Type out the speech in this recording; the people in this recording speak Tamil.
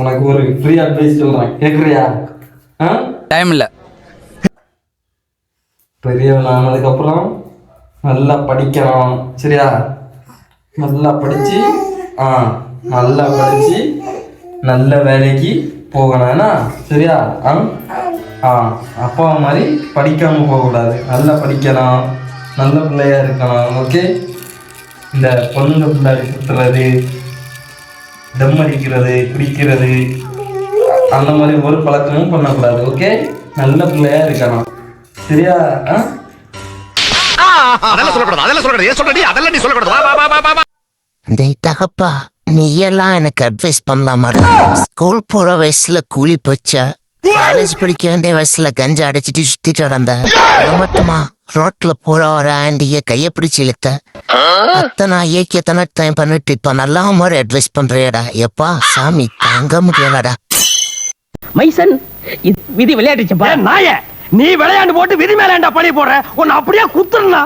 உனக்கு ஒரு ஃப்ரீ அட்வைஸ் சொல்றேன், கேக்குறியா? டைம் இல்ல. பெரியவன் ஆனதுக்கப்புறம் நல்லா படிக்கணும், சரியா? நல்லா படிச்சு நல்லா படிச்சு நல்ல வேலைக்கு போகணும்னா, சரியா? அப்பா மாதிரி படிக்காம போகக்கூடாது, நல்லா படிக்கணும், நல்ல பிள்ளையா இருக்கணும், ஓகே? இந்த பொண்ணுங்க பிள்ளாடி சுற்றுறது, தம் அடிக்கிறது, குடிக்கிறது, அந்த மாதிரி ஒரு பழக்கமும் பண்ணக்கூடாது, ஓகே? நல்ல பிள்ளையா இருக்கணும், சரியா? தகப்பா, நீ எல்லாம் எனக்கு அட்வைஸ் பண்ணலாமா? ஸ்கூல் போற வயசுல கூலி போச்ச, காலேஜ் படிக்க வேண்டிய வயசுல கஞ்சா அடிச்சுட்டு சுத்திட்டு நடந்த, மட்டுமா ரோட்ல போற ஒரு ஆண்டிய கைய பிடிச்சு இழுத்த, அத்தனை ஏக்கியத்தனை டைம் பண்ணிட்டு இப்ப நல்லா மாதிரி அட்வைஸ் பண்றியடா. எப்பா சாமி தாங்க முடியலடா. மைசன், விதி விளையாடுச்சுப்பா. நாய, நீ விளையாண்டு போட்டு விதி மேலேண்டா பழி போடுற, உன்னை அப்படியே குத்துறா.